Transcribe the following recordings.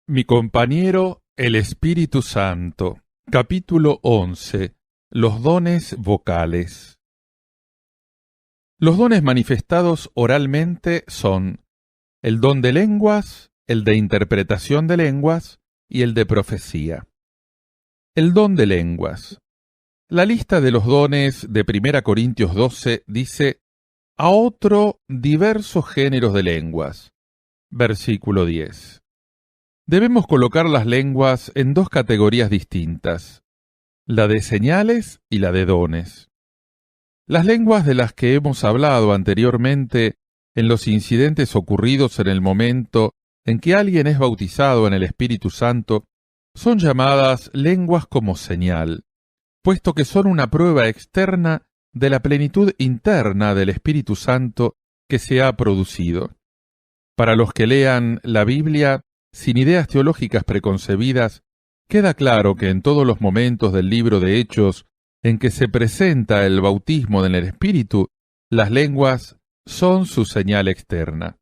Mi compañero, el Espíritu Santo. Capítulo 11. Los dones vocales. Los dones manifestados oralmente son el don de lenguas, el de interpretación de lenguas y el de profecía. El don de lenguas. La lista de los dones de 1 Corintios 12 dice: a otro diversos géneros de lenguas. Versículo 10. Debemos colocar las lenguas en dos categorías distintas, la de señales y la de dones. Las lenguas de las que hemos hablado anteriormente en los incidentes ocurridos en el momento en que alguien es bautizado en el Espíritu Santo son llamadas lenguas como señal, puesto que son una prueba externa de la plenitud interna del Espíritu Santo que se ha producido. Para los que lean la Biblia sin ideas teológicas preconcebidas, queda claro que en todos los momentos del libro de Hechos en que se presenta el bautismo en el Espíritu, las lenguas son su señal externa.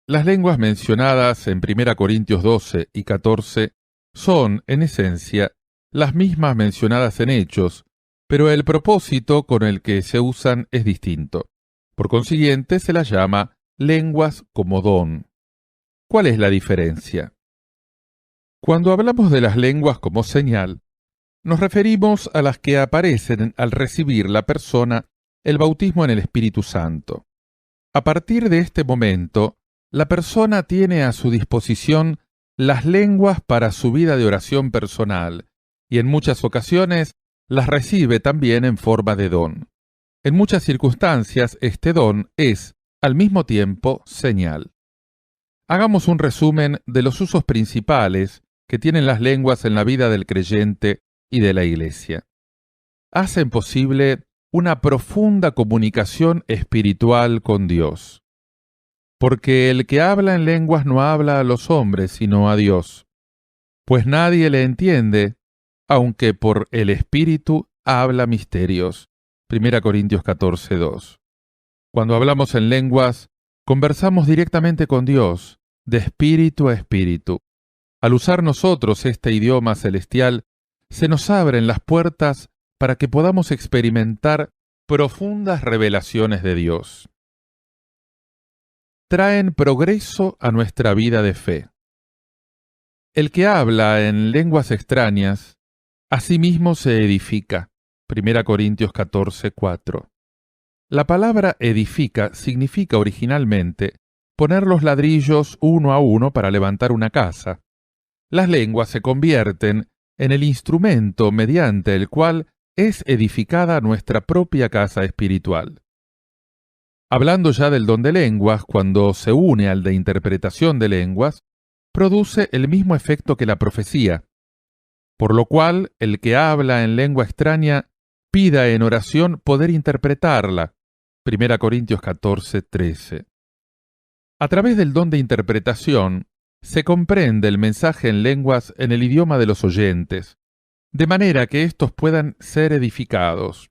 Las lenguas mencionadas en 1 Corintios 12 y 14 son, en esencia, las mismas mencionadas en Hechos, pero el propósito con el que se usan es distinto. Por consiguiente, se las llama lenguas como don. ¿Cuál es la diferencia? Cuando hablamos de las lenguas como señal, nos referimos a las que aparecen al recibir la persona el bautismo en el Espíritu Santo. A partir de este momento, la persona tiene a su disposición las lenguas para su vida de oración personal, y en muchas ocasiones las recibe también en forma de don. En muchas circunstancias, este don es, al mismo tiempo, señal. Hagamos un resumen de los usos principales que tienen las lenguas en la vida del creyente y de la Iglesia. Hacen posible una profunda comunicación espiritual con Dios. Porque el que habla en lenguas no habla a los hombres, sino a Dios. Pues nadie le entiende, aunque por el Espíritu habla misterios. 1 Corintios 14, 2. Cuando hablamos en lenguas, conversamos directamente con Dios, de espíritu a espíritu. Al usar nosotros este idioma celestial, se nos abren las puertas para que podamos experimentar profundas revelaciones de Dios. Traen progreso a nuestra vida de fe. El que habla en lenguas extrañas, a sí mismo se edifica. 1 Corintios 14, 4. La palabra edifica significa originalmente poner los ladrillos uno a uno para levantar una casa. Las lenguas se convierten en el instrumento mediante el cual es edificada nuestra propia casa espiritual. Hablando ya del don de lenguas, cuando se une al de interpretación de lenguas, produce el mismo efecto que la profecía, por lo cual el que habla en lengua extraña pida en oración poder interpretarla. 1 Corintios 14, 13. A través del don de interpretación, se comprende el mensaje en lenguas en el idioma de los oyentes, de manera que éstos puedan ser edificados.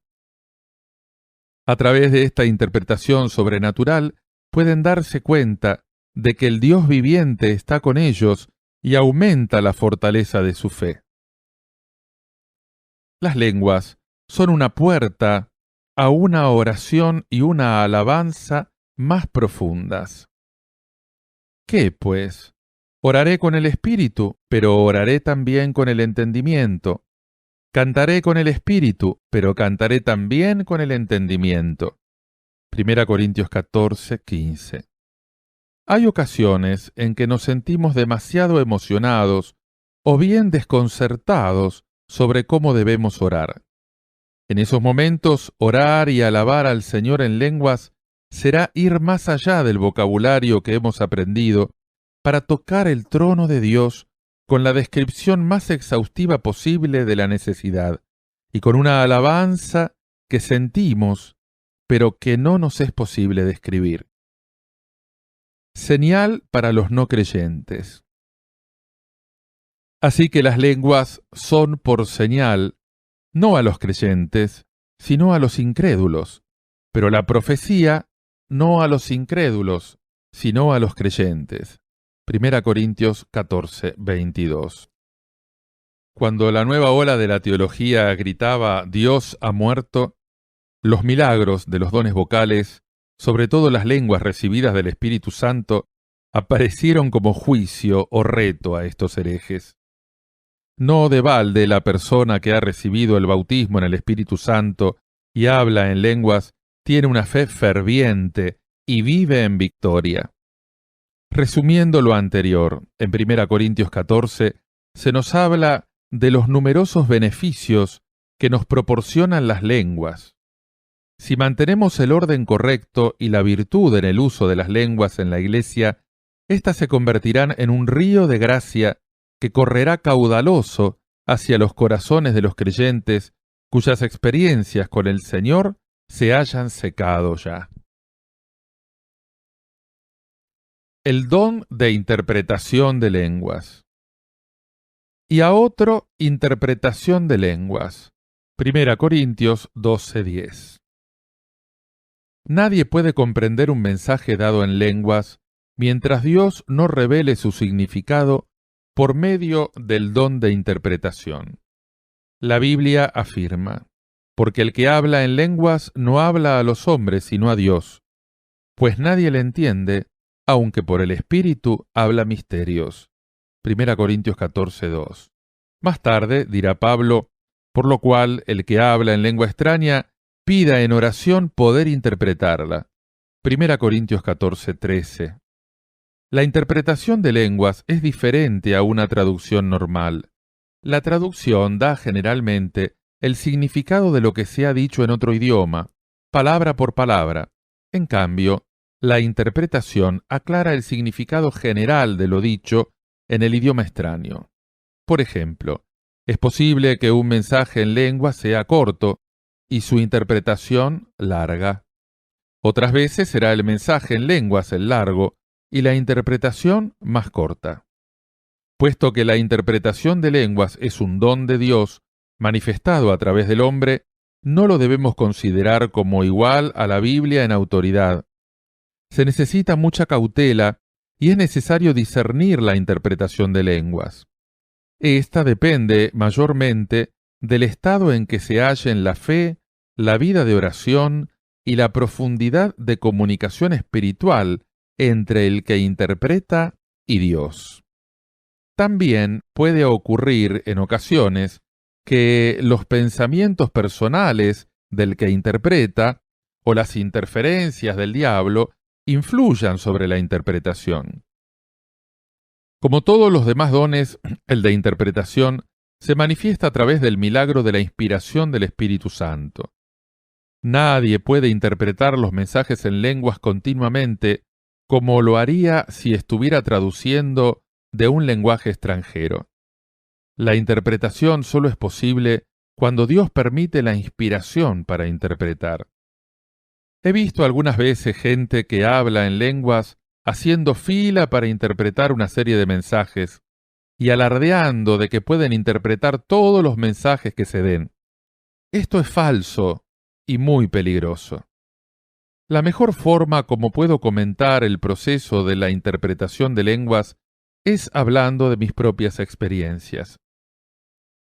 A través de esta interpretación sobrenatural, pueden darse cuenta de que el Dios viviente está con ellos y aumenta la fortaleza de su fe. Las lenguas son una puerta a una oración y una alabanza más profundas. ¿Qué, pues? Oraré con el Espíritu, pero oraré también con el entendimiento. Cantaré con el Espíritu, pero cantaré también con el entendimiento. 1 Corintios 14, 15. Hay ocasiones en que nos sentimos demasiado emocionados o bien desconcertados sobre cómo debemos orar. En esos momentos, orar y alabar al Señor en lenguas será ir más allá del vocabulario que hemos aprendido para tocar el trono de Dios con la descripción más exhaustiva posible de la necesidad y con una alabanza que sentimos, pero que no nos es posible describir. Señal para los no creyentes. Así que las lenguas son por señal, no a los creyentes, sino a los incrédulos, pero la profecía no a los incrédulos, sino a los creyentes. 1 Corintios 14, 22. Cuando la nueva ola de la teología gritaba «Dios ha muerto», los milagros de los dones vocales, sobre todo las lenguas recibidas del Espíritu Santo, aparecieron como juicio o reto a estos herejes. No de balde la persona que ha recibido el bautismo en el Espíritu Santo y habla en lenguas tiene una fe ferviente y vive en victoria. Resumiendo lo anterior, en 1 Corintios 14 se nos habla de los numerosos beneficios que nos proporcionan las lenguas. Si mantenemos el orden correcto y la virtud en el uso de las lenguas en la Iglesia, éstas se convertirán en un río de gracia que correrá caudaloso hacia los corazones de los creyentes cuyas experiencias con el Señor se hayan secado ya. El don de interpretación de lenguas. Y a otro, interpretación de lenguas. 1 Corintios 12:10. Nadie puede comprender un mensaje dado en lenguas mientras Dios no revele su significado por medio del don de interpretación. La Biblia afirma: porque el que habla en lenguas no habla a los hombres sino a Dios, pues nadie le entiende, aunque por el Espíritu habla misterios. 1 Corintios 14:2. Más tarde dirá Pablo: por lo cual el que habla en lengua extraña pida en oración poder interpretarla. 1 Corintios 14:13. La interpretación de lenguas es diferente a una traducción normal. La traducción da generalmente el significado de lo que se ha dicho en otro idioma, palabra por palabra. En cambio, la interpretación aclara el significado general de lo dicho en el idioma extraño. Por ejemplo, es posible que un mensaje en lengua sea corto y su interpretación larga. Otras veces será el mensaje en lenguas el largo y la interpretación más corta. Puesto que la interpretación de lenguas es un don de Dios manifestado a través del hombre, no lo debemos considerar como igual a la Biblia en autoridad. Se necesita mucha cautela y es necesario discernir la interpretación de lenguas. Esta depende mayormente del estado en que se hallen la fe, la vida de oración y la profundidad de comunicación espiritual entre el que interpreta y Dios. También puede ocurrir en ocasiones que los pensamientos personales del que interpreta o las interferencias del diablo influyan sobre la interpretación. Como todos los demás dones, el de interpretación se manifiesta a través del milagro de la inspiración del Espíritu Santo. Nadie puede interpretar los mensajes en lenguas continuamente como lo haría si estuviera traduciendo de un lenguaje extranjero. La interpretación solo es posible cuando Dios permite la inspiración para interpretar. He visto algunas veces gente que habla en lenguas haciendo fila para interpretar una serie de mensajes y alardeando de que pueden interpretar todos los mensajes que se den. Esto es falso y muy peligroso. La mejor forma como puedo comentar el proceso de la interpretación de lenguas es hablando de mis propias experiencias.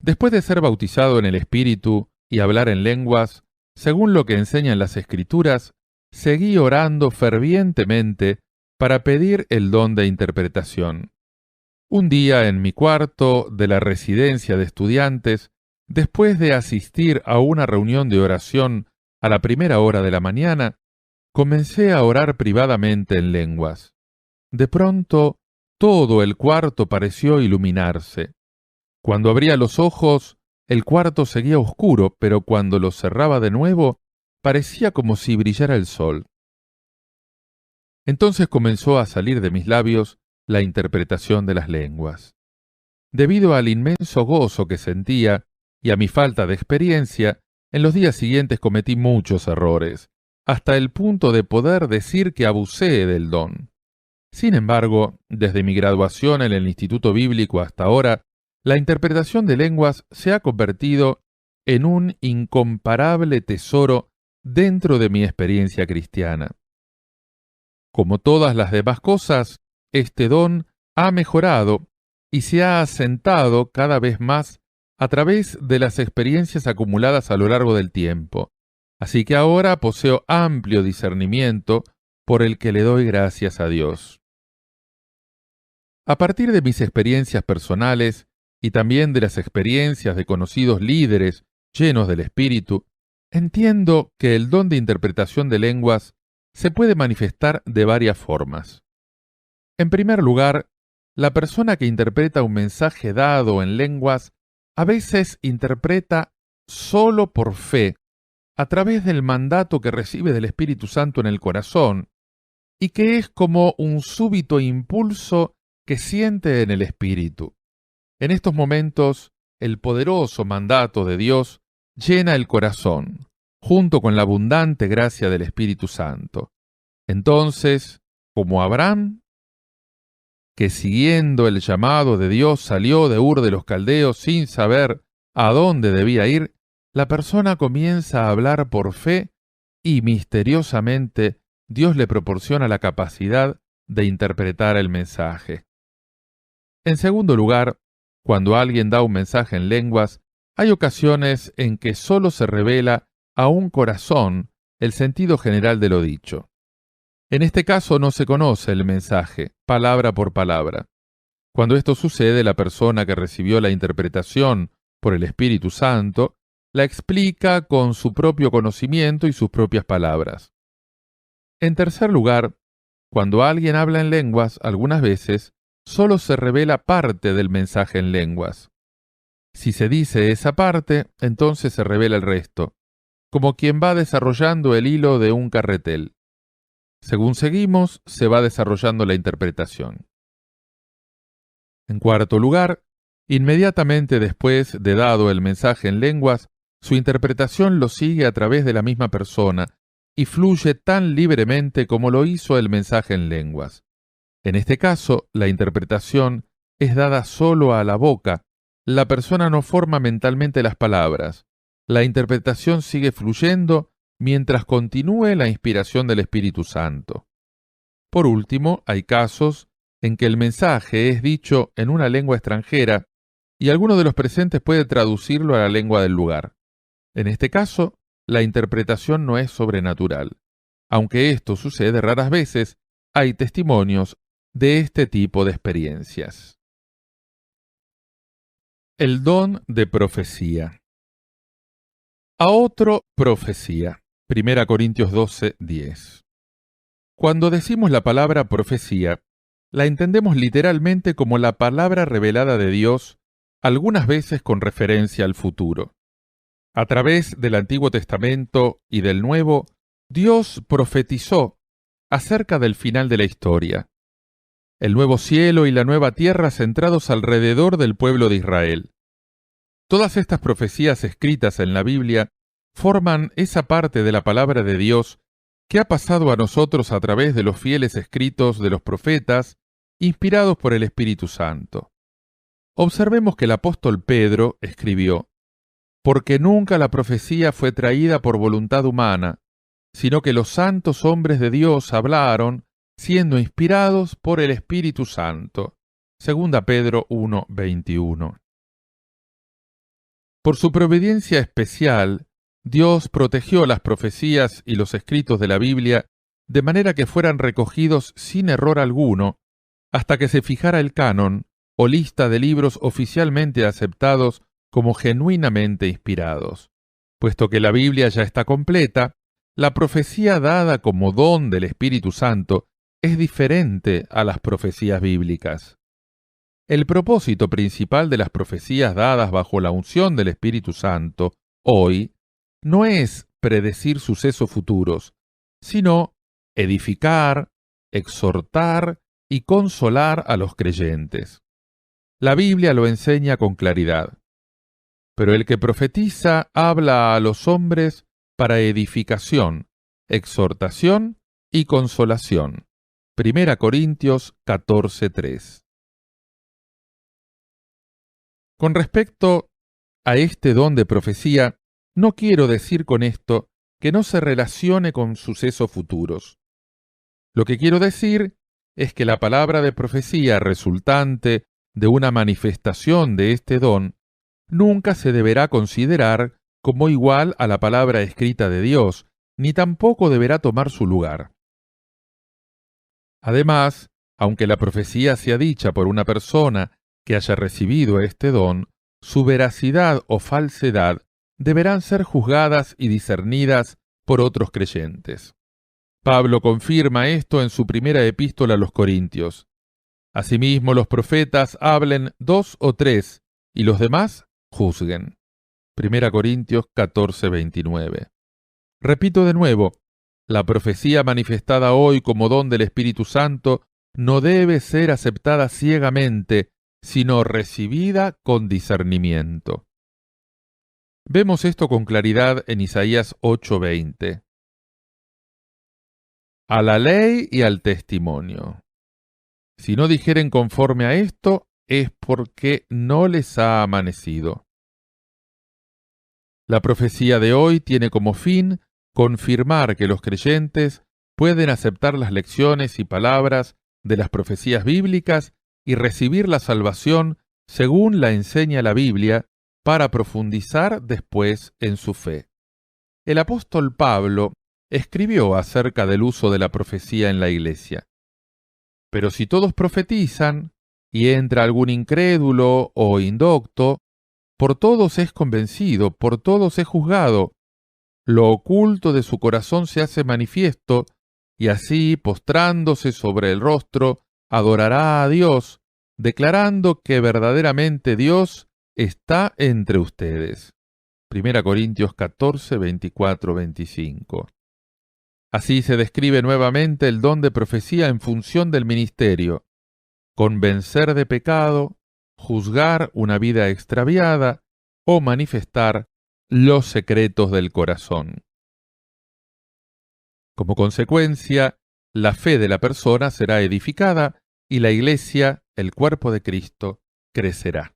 Después de ser bautizado en el Espíritu y hablar en lenguas, según lo que enseñan las Escrituras, seguí orando fervientemente para pedir el don de interpretación. Un día en mi cuarto de la residencia de estudiantes, después de asistir a una reunión de oración a la primera hora de la mañana, comencé a orar privadamente en lenguas. De pronto, todo el cuarto pareció iluminarse. Cuando abría los ojos, el cuarto seguía oscuro, pero cuando los cerraba de nuevo, parecía como si brillara el sol. Entonces comenzó a salir de mis labios la interpretación de las lenguas. Debido al inmenso gozo que sentía y a mi falta de experiencia, en los días siguientes cometí muchos errores, hasta el punto de poder decir que abusé del don. Sin embargo, desde mi graduación en el Instituto Bíblico hasta ahora, la interpretación de lenguas se ha convertido en un incomparable tesoro dentro de mi experiencia cristiana. Como todas las demás cosas, este don ha mejorado y se ha asentado cada vez más a través de las experiencias acumuladas a lo largo del tiempo. Así que ahora poseo amplio discernimiento por el que le doy gracias a Dios. A partir de mis experiencias personales y también de las experiencias de conocidos líderes llenos del Espíritu, entiendo que el don de interpretación de lenguas se puede manifestar de varias formas. En primer lugar, la persona que interpreta un mensaje dado en lenguas a veces interpreta solo por fe, a través del mandato que recibe del Espíritu Santo en el corazón, y que es como un súbito impulso que siente en el Espíritu. En estos momentos, el poderoso mandato de Dios llena el corazón, junto con la abundante gracia del Espíritu Santo. Entonces, como Abraham, que siguiendo el llamado de Dios salió de Ur de los Caldeos sin saber a dónde debía ir, la persona comienza a hablar por fe y misteriosamente Dios le proporciona la capacidad de interpretar el mensaje. En segundo lugar, cuando alguien da un mensaje en lenguas, hay ocasiones en que solo se revela a un corazón el sentido general de lo dicho. En este caso no se conoce el mensaje, palabra por palabra. Cuando esto sucede, la persona que recibió la interpretación por el Espíritu Santo la explica con su propio conocimiento y sus propias palabras. En tercer lugar, cuando alguien habla en lenguas, algunas veces solo se revela parte del mensaje en lenguas. Si se dice esa parte, entonces se revela el resto, como quien va desarrollando el hilo de un carretel. Según seguimos, se va desarrollando la interpretación. En cuarto lugar, inmediatamente después de dado el mensaje en lenguas, su interpretación lo sigue a través de la misma persona y fluye tan libremente como lo hizo el mensaje en lenguas. En este caso, la interpretación es dada solo a la boca. La persona no forma mentalmente las palabras. La interpretación sigue fluyendo mientras continúe la inspiración del Espíritu Santo. Por último, hay casos en que el mensaje es dicho en una lengua extranjera y alguno de los presentes puede traducirlo a la lengua del lugar. En este caso, la interpretación no es sobrenatural. Aunque esto sucede raras veces, hay testimonios de este tipo de experiencias. El don de profecía. A otro, profecía. 1 Corintios 12, 10. Cuando decimos la palabra profecía, la entendemos literalmente como la palabra revelada de Dios, algunas veces con referencia al futuro. A través del Antiguo Testamento y del Nuevo, Dios profetizó acerca del final de la historia, el nuevo cielo y la nueva tierra centrados alrededor del pueblo de Israel. Todas estas profecías escritas en la Biblia forman esa parte de la palabra de Dios que ha pasado a nosotros a través de los fieles escritos de los profetas, inspirados por el Espíritu Santo. Observemos que el apóstol Pedro escribió: porque nunca la profecía fue traída por voluntad humana, sino que los santos hombres de Dios hablaron, siendo inspirados por el Espíritu Santo. 2 Pedro 1:21. Por su providencia especial, Dios protegió las profecías y los escritos de la Biblia de manera que fueran recogidos sin error alguno, hasta que se fijara el canon o lista de libros oficialmente aceptados como genuinamente inspirados. Puesto que la Biblia ya está completa, la profecía dada como don del Espíritu Santo es diferente a las profecías bíblicas. El propósito principal de las profecías dadas bajo la unción del Espíritu Santo hoy no es predecir sucesos futuros, sino edificar, exhortar y consolar a los creyentes. La Biblia lo enseña con claridad. Pero el que profetiza habla a los hombres para edificación, exhortación y consolación. 1 Corintios 14:3. Con respecto a este don de profecía, no quiero decir con esto que no se relacione con sucesos futuros. Lo que quiero decir es que la palabra de profecía resultante de una manifestación de este don nunca se deberá considerar como igual a la palabra escrita de Dios, ni tampoco deberá tomar su lugar. Además, aunque la profecía sea dicha por una persona que haya recibido este don, su veracidad o falsedad deberán ser juzgadas y discernidas por otros creyentes. Pablo confirma esto en su primera epístola a los Corintios. Asimismo, los profetas hablen 2 o 3, y los demás juzguen. 1 Corintios 14:29. Repito de nuevo, la profecía manifestada hoy como don del Espíritu Santo no debe ser aceptada ciegamente, sino recibida con discernimiento. Vemos esto con claridad en Isaías 8:20. A la ley y al testimonio. Si no dijeren conforme a esto, es porque no les ha amanecido. La profecía de hoy tiene como fin confirmar que los creyentes pueden aceptar las lecciones y palabras de las profecías bíblicas y recibir la salvación según la enseña la Biblia para profundizar después en su fe. El apóstol Pablo escribió acerca del uso de la profecía en la iglesia. Pero si todos profetizan, y entra algún incrédulo o indocto, por todos es convencido, por todos es juzgado. Lo oculto de su corazón se hace manifiesto, y así, postrándose sobre el rostro, adorará a Dios, declarando que verdaderamente Dios está entre ustedes. 1 Corintios 14, 24, 25. Así se describe nuevamente el don de profecía en función del ministerio: convencer de pecado, juzgar una vida extraviada o manifestar los secretos del corazón. Como consecuencia, la fe de la persona será edificada y la iglesia, el cuerpo de Cristo, crecerá.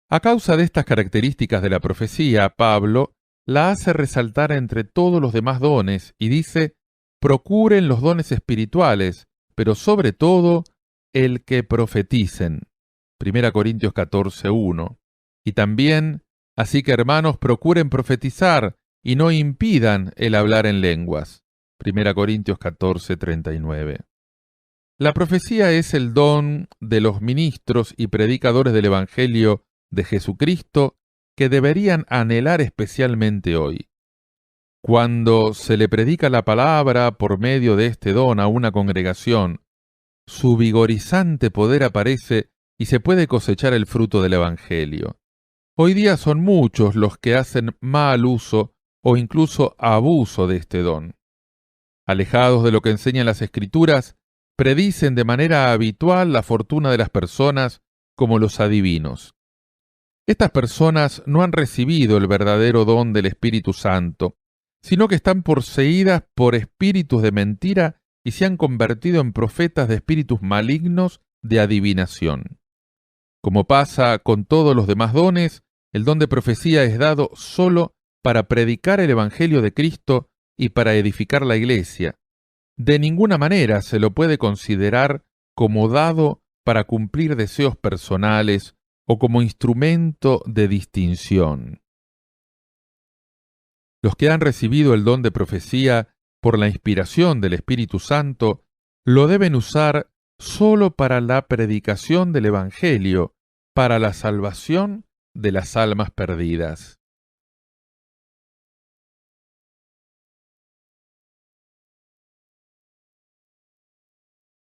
A causa de estas características de la profecía, Pablo la hace resaltar entre todos los demás dones y dice: procuren los dones espirituales, pero sobre todo el que profeticen. 1 Corintios 14:1. Y también, así que hermanos, procuren profetizar y no impidan el hablar en lenguas. 1 Corintios 14:39. La profecía es el don de los ministros y predicadores del Evangelio de Jesucristo que deberían anhelar especialmente hoy. Cuando se le predica la palabra por medio de este don a una congregación, su vigorizante poder aparece y se puede cosechar el fruto del Evangelio. Hoy día son muchos los que hacen mal uso o incluso abuso de este don. Alejados de lo que enseñan las Escrituras, predicen de manera habitual la fortuna de las personas como los adivinos. Estas personas no han recibido el verdadero don del Espíritu Santo, sino que están poseídas por espíritus de mentira y se han convertido en profetas de espíritus malignos de adivinación. Como pasa con todos los demás dones, el don de profecía es dado solo para predicar el Evangelio de Cristo y para edificar la iglesia. De ninguna manera se lo puede considerar como dado para cumplir deseos personales o como instrumento de distinción. Los que han recibido el don de profecía por la inspiración del Espíritu Santo lo deben usar solo para la predicación del Evangelio, para la salvación de las almas perdidas.